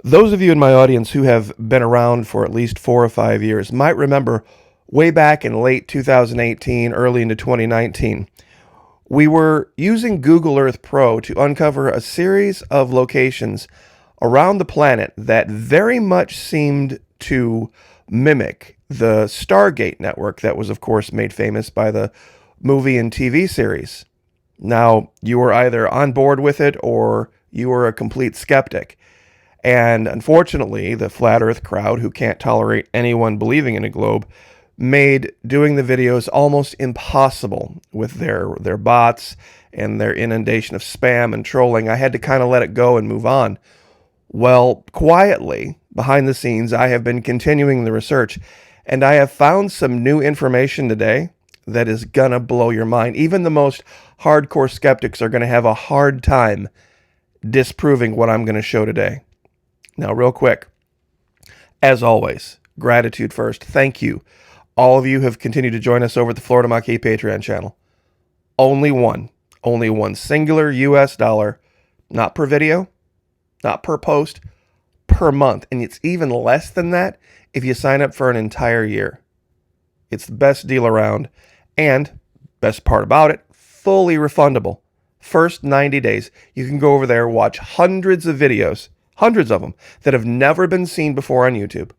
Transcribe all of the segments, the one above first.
Those of you in my audience who have been around for at least 4 or 5 years might remember way back in late 2018, early into 2019, we were using Google Earth Pro to uncover a series of locations around the planet that very much seemed to mimic the Stargate Network that was, of course, made famous by the movie and TV series. Now, you were either on board with it or you were a complete skeptic. And unfortunately, the flat earth crowd, who can't tolerate anyone believing in a globe, made doing the videos almost impossible with their bots and their inundation of spam and trolling. I had to kind of let it go and move on. Well, quietly, behind the scenes, I have been continuing the research, and I have found some new information today that is gonna blow your mind. Even the most hardcore skeptics are gonna have a hard time disproving what I'm gonna show today. Now, real quick, as always, gratitude first. Thank you. All of you have continued to join us over at the Florida Maquis Patreon channel. Only one singular US dollar, not per video, not per post, per month. And it's even less than that if you sign up for an entire year. It's the best deal around. And, best part about it, fully refundable. First 90 days, you can go over there, watch hundreds of videos, hundreds of them, that have never been seen before on YouTube,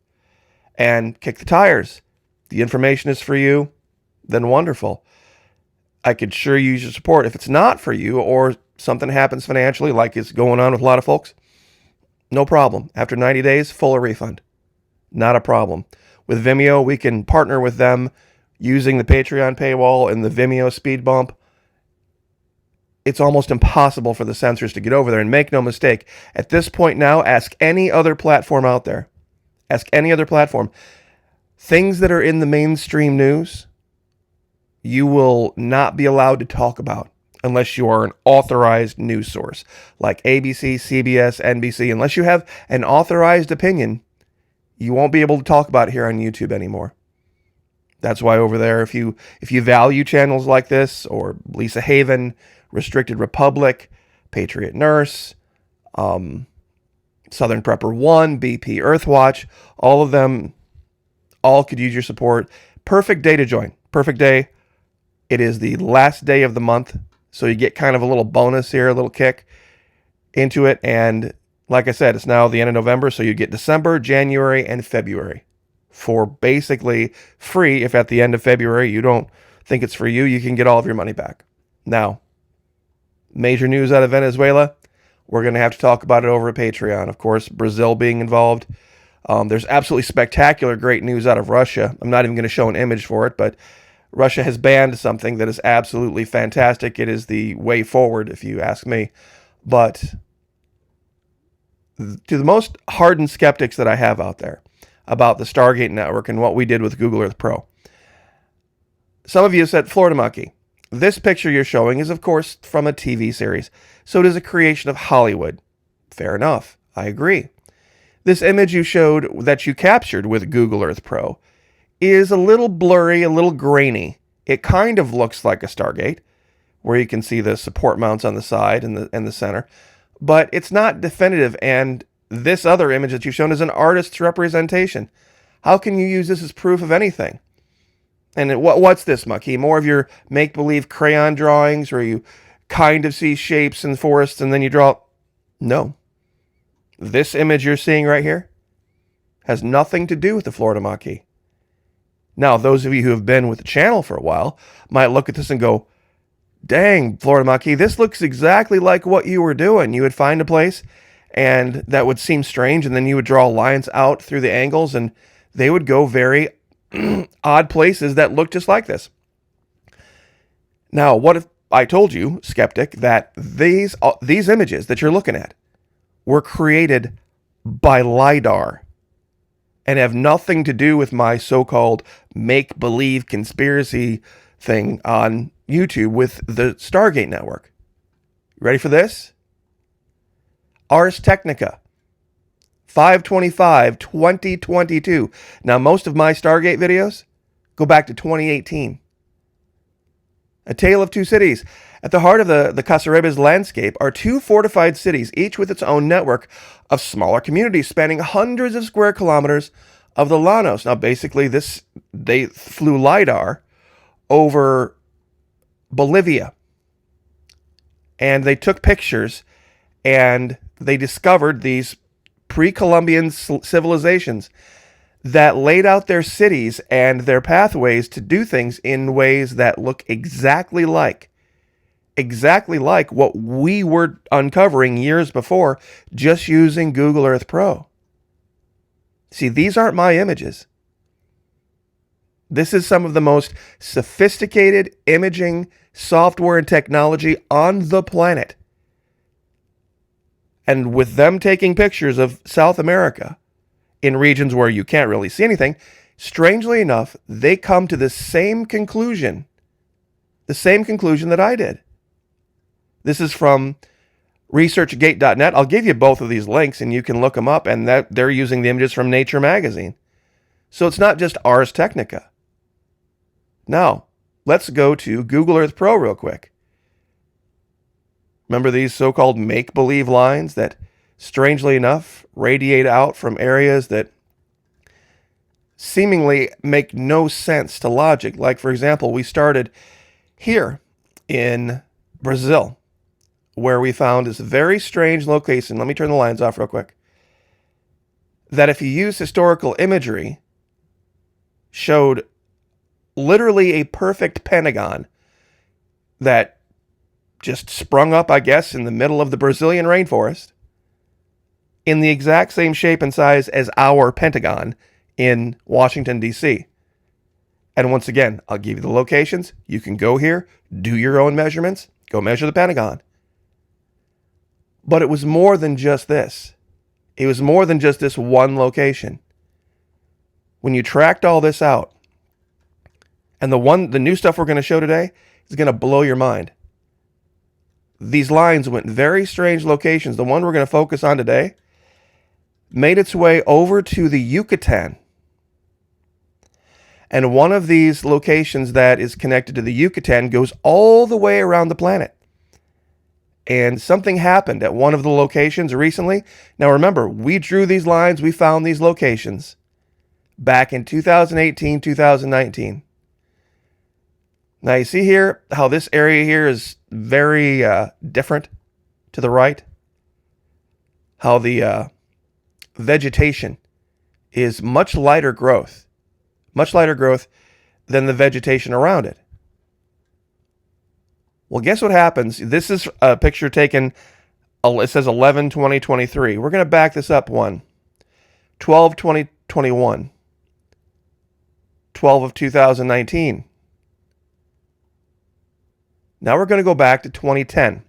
and kick the tires. The information is for you, then wonderful. I could sure use your support. If it's not for you or something happens financially, like is going on with a lot of folks, no problem. After 90 days, full refund. Not a problem. With Vimeo, we can partner with them using the Patreon paywall and the Vimeo speed bump. It's almost impossible for the censors to get over there. And make no mistake, at this point now, ask any other platform out there. Ask any other platform. Things that are in the mainstream news, you will not be allowed to talk about unless you are an authorized news source, like ABC, CBS, NBC. Unless you have an authorized opinion, you won't be able to talk about it here on YouTube anymore. That's why over there, if you value channels like this, or Lisa Haven, Restricted Republic, Patriot Nurse, Southern Prepper 1, BP Earthwatch, all of them, all could use your support. Perfect day to join. Perfect day. It is the last day of the month, so you get kind of a little bonus here, a little kick into it. And like I said, it's now the end of November, so you get December, January, and February for basically free. If at the end of February you don't think it's for you, you can get all of your money back. Now, major news out of Venezuela. We're going to have to talk about it over at Patreon. Of course, Brazil being involved. There's absolutely spectacular, great news out of Russia. I'm not even going to show an image for it, but Russia has banned something that is absolutely fantastic. It is the way forward, if you ask me. But to the most hardened skeptics that I have out there about the Stargate Network and what we did with Google Earth Pro, some of you said, Florida Maquis, this picture you're showing is, of course, from a TV series, so it is a creation of Hollywood. Fair enough. I agree. This image you showed that you captured with Google Earth Pro is a little blurry, a little grainy. It kind of looks like a Stargate, where you can see the support mounts on the side and the center, but it's not definitive. And this other image that you've shown is an artist's representation. How can you use this as proof of anything? And what's this, Maquis? More of your make-believe crayon drawings where you kind of see shapes in forests and then you draw? No. This image you're seeing right here has nothing to do with the Florida Maquis. Now, those of you who have been with the channel for a while might look at this and go, dang, Florida Maquis, this looks exactly like what you were doing. You would find a place and that would seem strange, and then you would draw lines out through the angles and they would go very odd places that look just like this. Now, what if I told you, skeptic, that these images that you're looking at were created by LiDAR and have nothing to do with my so-called make-believe conspiracy thing on YouTube with the Stargate Network? Ready for this? Ars Technica, 5/25/2022. Now, most of my Stargate videos go back to 2018. A Tale of Two Cities. At the heart of the Casarebes landscape are two fortified cities, each with its own network of smaller communities spanning hundreds of square kilometers of the Llanos. Now, basically, they flew LiDAR over Bolivia, and they took pictures, and they discovered these pre-Columbian civilizations that laid out their cities and their pathways to do things in ways that look exactly like what we were uncovering years before just using Google Earth Pro. See, these aren't my images. This is some of the most sophisticated imaging software and technology on the planet. And with them taking pictures of South America in regions where you can't really see anything, strangely enough, they come to the same conclusion that I did. This is from researchgate.net. I'll give you both of these links and you can look them up, and that they're using the images from Nature magazine. So it's not just Ars Technica. Now, let's go to Google Earth Pro real quick. Remember these so-called make-believe lines that, strangely enough, radiate out from areas that seemingly make no sense to logic? Like, for example, we started here in Brazil, where we found this very strange location. Let me turn the lines off real quick. That if you use historical imagery, showed literally a perfect Pentagon that just sprung up, I guess, in the middle of the Brazilian rainforest in the exact same shape and size as our Pentagon in Washington, D.C. And once again, I'll give you the locations. You can go here, do your own measurements, go measure the Pentagon. But it was more than just this. It was more than just this one location. When you tracked all this out, and the new stuff we're going to show today is going to blow your mind. These lines went very strange locations. The one we're going to focus on today made its way over to the Yucatan. And one of these locations that is connected to the Yucatan goes all the way around the planet. And something happened at one of the locations recently. Now remember, we drew these lines, we found these locations back in 2018, 2019. Now you see here how this area here is very different to the right. How the vegetation is much lighter growth than the vegetation around it. Well, guess what happens? This is a picture taken, it says 11/20/23. We're going to back this up one. 12/20/21. 12 of 2019. Now we're going to go back to 2010.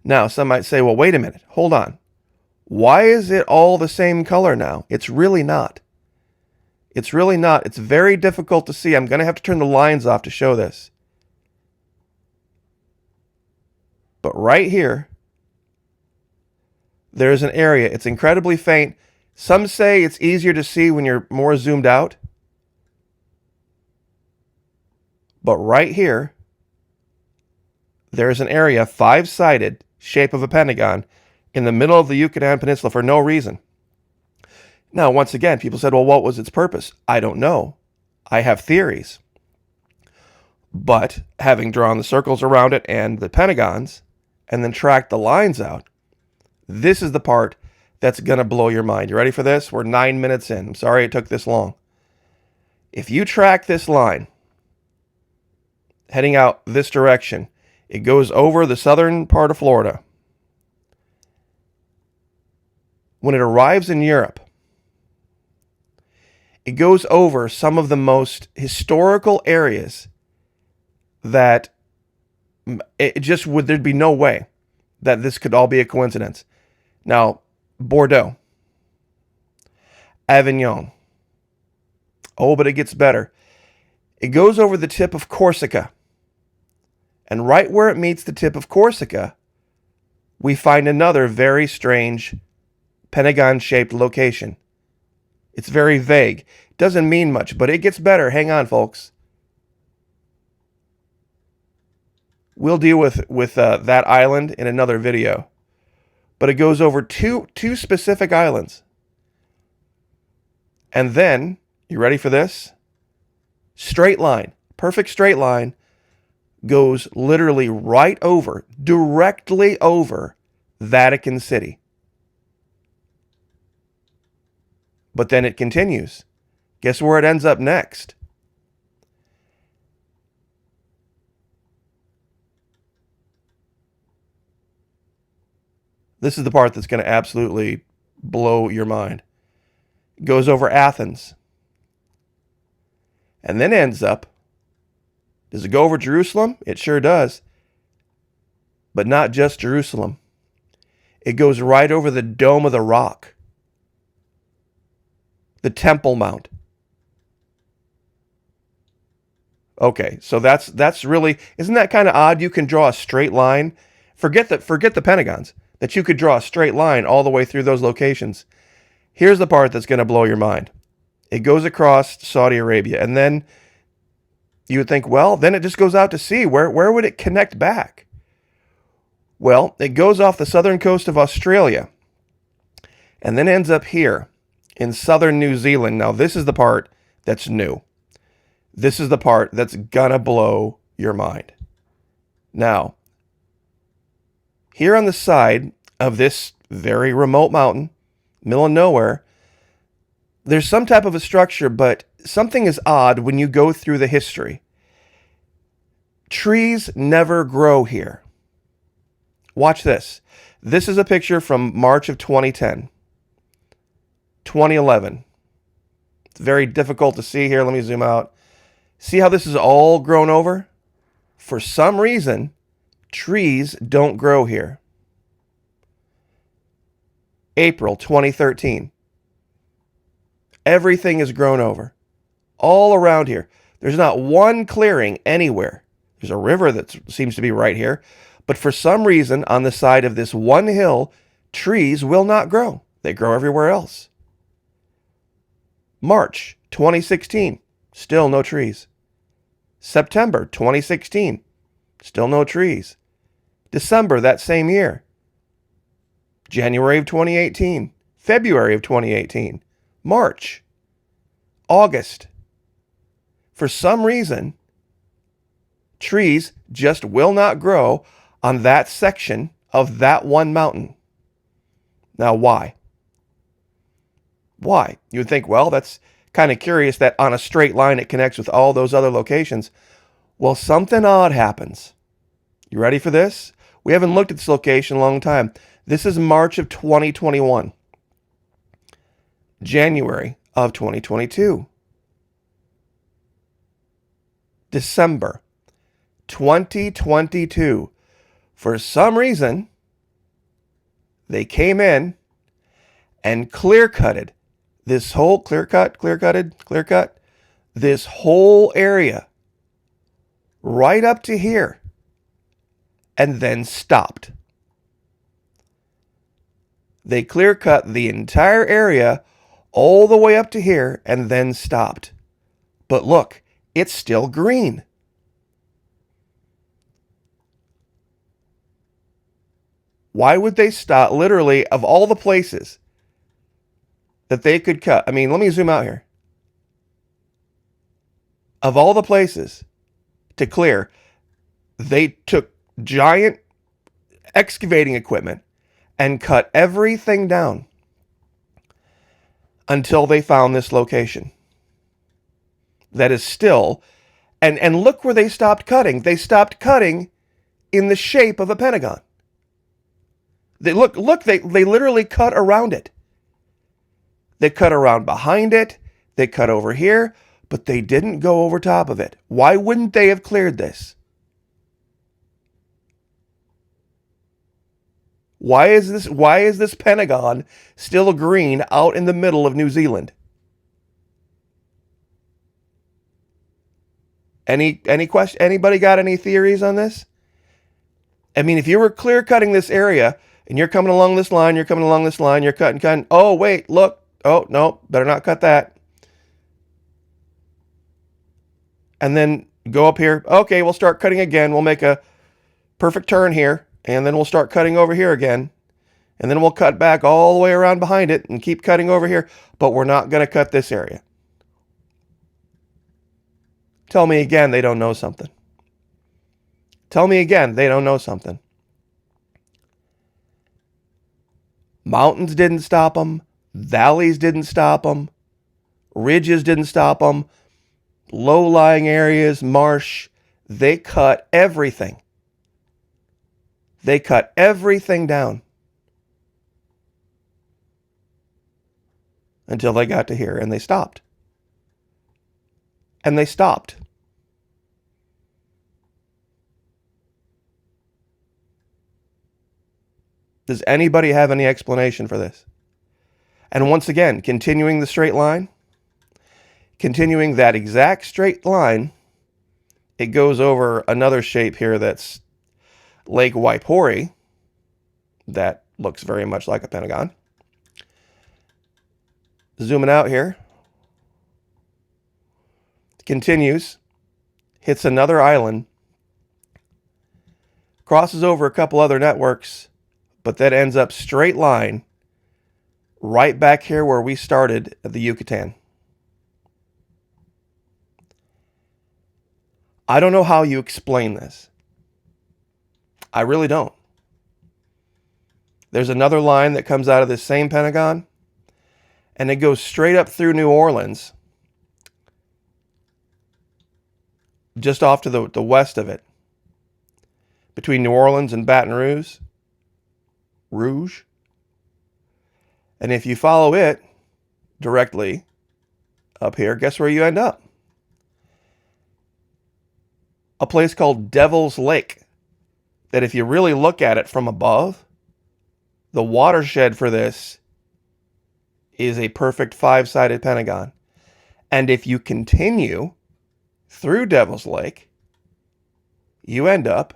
Now, some might say, well, wait a minute. Hold on. Why is it all the same color now? It's really not. It's really not. It's very difficult to see. I'm going to have to turn the lines off to show this. But right here, there's an area. It's incredibly faint. Some say it's easier to see when you're more zoomed out. But right here, there's an area, 5-sided, shape of a pentagon, in the middle of the Yucatan Peninsula for no reason. Now, once again, people said, well, what was its purpose? I don't know. I have theories. But having drawn the circles around it and the pentagons, and then tracked the lines out, this is the part that's going to blow your mind. You ready for this? We're 9 minutes in. I'm sorry it took this long. If you track this line, heading out this direction, it goes over the southern part of Florida. When it arrives in Europe, it goes over some of the most historical areas that there'd be no way that this could all be a coincidence. Now, Bordeaux, Avignon. Oh, but it gets better. It goes over the tip of Corsica. And right where it meets the tip of Corsica, we find another very strange pentagon-shaped location. It's very vague. It doesn't mean much, but it gets better. Hang on, folks. We'll deal with that island in another video. But it goes over two specific islands. And then, you ready for this? Straight line, perfect straight line, goes literally right over, directly over Vatican City. But then it continues. Guess where it ends up next? This is the part that's going to absolutely blow your mind. It goes over Athens. And then ends up, does it go over Jerusalem? It sure does. But not just Jerusalem. It goes right over the Dome of the Rock. The Temple Mount. Okay, so that's really, isn't that kind of odd? You can draw a straight line. Forget the Pentagons. That you could draw a straight line all the way through those locations. Here's the part that's going to blow your mind. It goes across Saudi Arabia, and then you would think, well, then it just goes out to sea. Where would it connect back? Well, it goes off the southern coast of Australia, and then ends up here in southern New Zealand. Now, this is the part that's new. This is the part that's gonna blow your mind. Now, here on the side of this very remote mountain, middle of nowhere, there's some type of a structure, but something is odd when you go through the history. Trees never grow here. Watch this. This is a picture from March of 2010. 2011. It's very difficult to see here. Let me zoom out. See how this is all grown over? For some reason, trees don't grow here. April 2013. Everything is grown over. All around here. There's not one clearing anywhere. There's a river that seems to be right here. But for some reason, on the side of this one hill, trees will not grow. They grow everywhere else. March 2016. Still no trees. September 2016. Still no trees. December that same year. January of 2018. February of 2018. March. August. For some reason, trees just will not grow on that section of that one mountain. Now, why? Why? You would think, well, that's kind of curious that on a straight line it connects with all those other locations. Well, something odd happens. You ready for this? We haven't looked at this location in a long time. This is March of 2021. January of 2022. December 2022. For some reason, they came in and clear-cutted this whole, clear-cut, this whole area right up to here and then stopped. They clear-cut the entire area all the way up to here and then stopped. But look, it's still green. Why would they stop? Literally, of all the places that they could cut. I mean, let me zoom out here. Of all the places to clear, they took giant excavating equipment and cut everything down until they found this location. That is still, and look where they stopped cutting. They stopped cutting in the shape of a pentagon. They they literally cut around it. They cut around behind it. They cut over here, but they didn't go over top of it. Why wouldn't they have cleared this? Why is this Pentagon still green out in the middle of New Zealand? Any question? Anybody got any theories on this? I mean, if you were clear cutting this area and you're coming along this line, you're cutting. Oh, wait, look. Oh, no, better not cut that. And then go up here. Okay, we'll start cutting again. We'll make a perfect turn here, and then we'll start cutting over here again. And then we'll cut back all the way around behind it and keep cutting over here. But we're not going to cut this area. Tell me again they don't know something. Tell me again they don't know something. Mountains didn't stop them. Valleys didn't stop them. Ridges didn't stop them. Low-lying areas, marsh. They cut everything. They cut everything down. Until they got to here, and they stopped. And they stopped. Does anybody have any explanation for this? And once again, continuing the straight line, continuing that exact straight line, it goes over another shape here that's Lake Waipori. That looks very much like a pentagon. Zooming out here. Continues. Hits another island. Crosses over a couple other networks. But that ends up straight line. Right back here where we started at the Yucatan. I don't know how you explain this. I really don't. There's another line that comes out of this same Pentagon. And it goes straight up through New Orleans. Just off to the west of it. Between New Orleans and Baton Rouge. And if you follow it directly up here, guess where you end up? A place called Devil's Lake. That if you really look at it from above, the watershed for this is a perfect 5-sided pentagon. And if you continue through Devil's Lake, you end up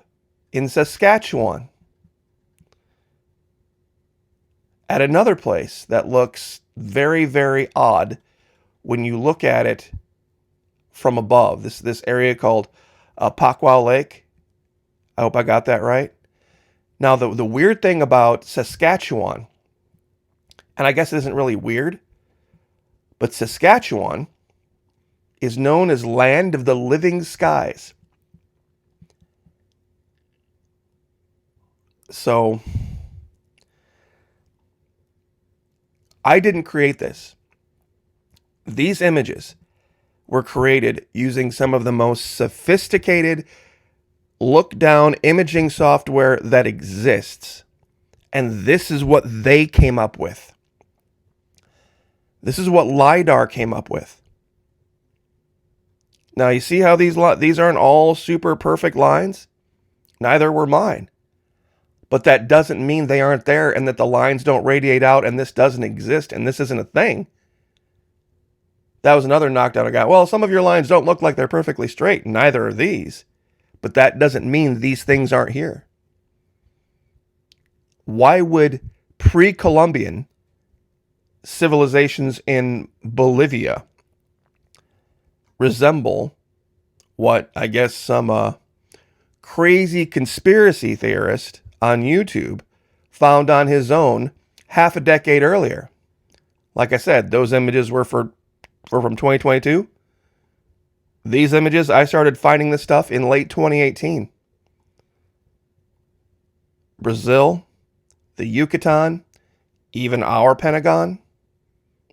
in Saskatchewan. At another place that looks very, very odd when you look at it from above. This area called Pacwa Lake. I hope I got that right. Now, the weird thing about Saskatchewan, and I guess it isn't really weird, but Saskatchewan is known as Land of the Living Skies. So, I didn't create this. These images were created using some of the most sophisticated look-down imaging software that exists. And this is what they came up with. This is what LiDAR came up with. Now, you see how these aren't all super perfect lines? Neither were mine. But that doesn't mean they aren't there and that the lines don't radiate out and this doesn't exist and this isn't a thing. That was another knockdown I got. Well, some of your lines don't look like they're perfectly straight. Neither are these. But that doesn't mean these things aren't here. Why would pre-Columbian civilizations in Bolivia resemble what I guess some crazy conspiracy theorist on YouTube found on his own half a decade earlier? Like I said, those images were from 2022. These images, I started finding this stuff in late 2018. Brazil, the Yucatan, even our Pentagon.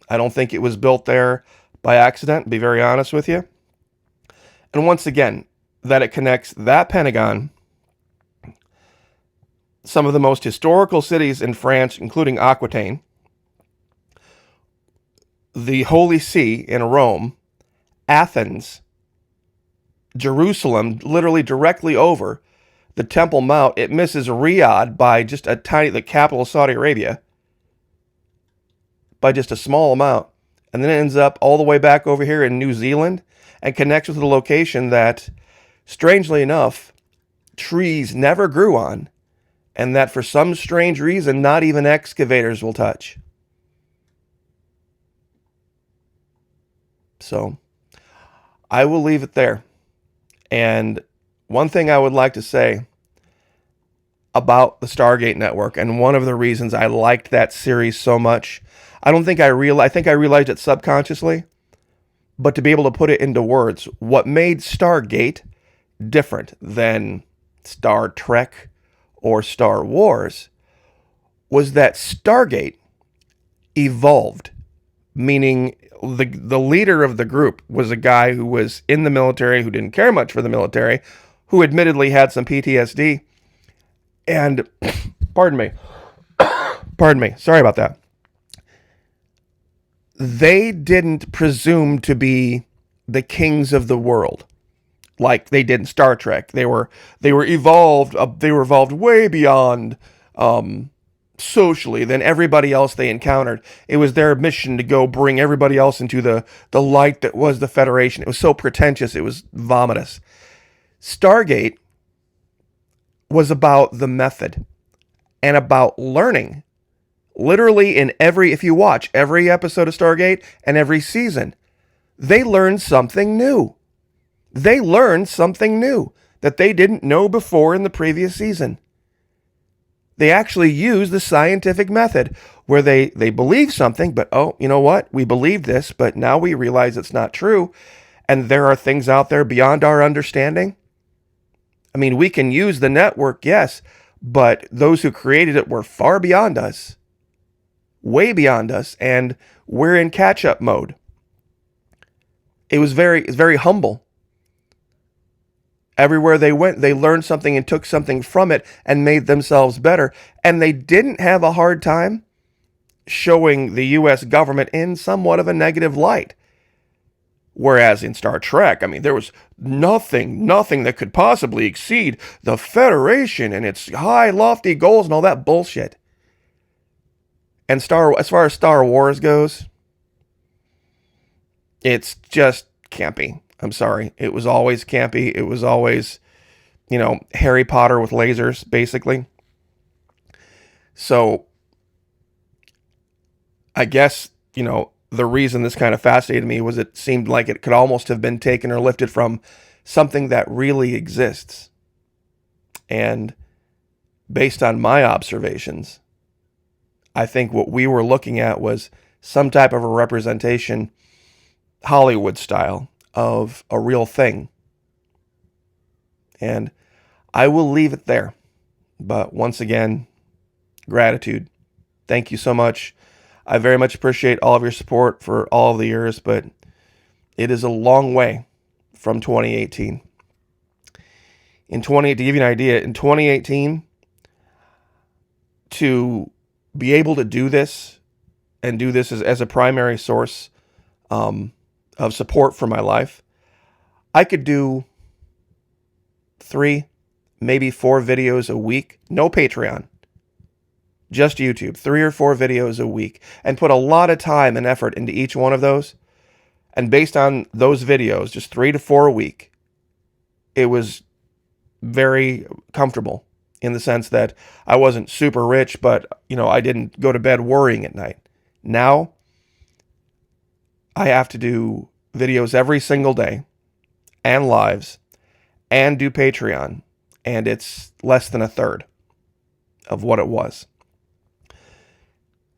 I don't think it was built there by accident, to be very honest with you. And once again, that it connects that Pentagon, some of the most historical cities in France, including Aquitaine, the Holy See in Rome, Athens, Jerusalem, literally directly over the Temple Mount. It misses Riyadh by just a tiny, the capital of Saudi Arabia, by just a small amount. And then it ends up all the way back over here in New Zealand and connects with a location that, strangely enough, trees never grew on, and that for some strange reason, not even excavators will touch. So, I will leave it there. And one thing I would like to say, about the Stargate Network, and one of the reasons I liked that series so much, I think I realized it subconsciously, but to be able to put it into words, what made Stargate different than Star Trek or Star Wars was that Stargate evolved, meaning the leader of the group was a guy who was in the military, who didn't care much for the military, who admittedly had some PTSD. And, pardon me, sorry about that. They didn't presume to be the kings of the world like they did in Star Trek. They were evolved. They were evolved way beyond socially than everybody else they encountered. It was their mission to go bring everybody else into the light that was the Federation. It was so pretentious. It was vomitous. Stargate was about the method and about learning. Literally if you watch every episode of Stargate and every season, they learned something new. They learned something new that they didn't know before in the previous season. They actually use the scientific method where they believe something, but oh, you know what? We believed this, but now we realize it's not true. And there are things out there beyond our understanding. I mean, we can use the network, yes, but those who created it were far beyond us. Way beyond us, and we're in catch-up mode. It was very humble. Everywhere they went, they learned something and took something from it and made themselves better. And they didn't have a hard time showing the U.S. government in somewhat of a negative light. Whereas in Star Trek, I mean, there was nothing that could possibly exceed the Federation and its high, lofty goals and all that bullshit. And as far as Star Wars goes, it's just campy. I'm sorry. It was always campy. It was always, Harry Potter with lasers, basically. So, I guess, the reason this kind of fascinated me was it seemed like it could almost have been taken or lifted from something that really exists. And based on my observations, I think what we were looking at was some type of a representation, Hollywood style, of a real thing. And I will leave it there. But once again, gratitude. Thank you so much. I very much appreciate all of your support for all of the years, but it is a long way from 2018. To give you an idea, in 2018, to be able to do this and do this as a primary source of support for my life, I could do 3, maybe 4 videos a week. No Patreon. Just YouTube. 3 or 4 videos a week. And put a lot of time and effort into each one of those. And based on those videos, just 3 to 4 a week, it was very comfortable. In the sense that I wasn't super rich, but, I didn't go to bed worrying at night. Now, I have to do videos every single day, and lives, and do Patreon, and it's less than a third of what it was.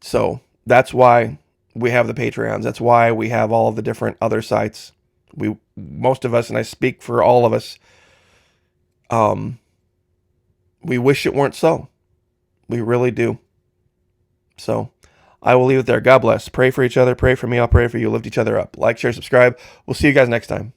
So, that's why we have the Patreons. That's why we have all of the different other sites. Most of us, and I speak for all of us, we wish it weren't so. We really do. So, I will leave it there. God bless. Pray for each other. Pray for me. I'll pray for you. Lift each other up. Like, share, subscribe. We'll see you guys next time.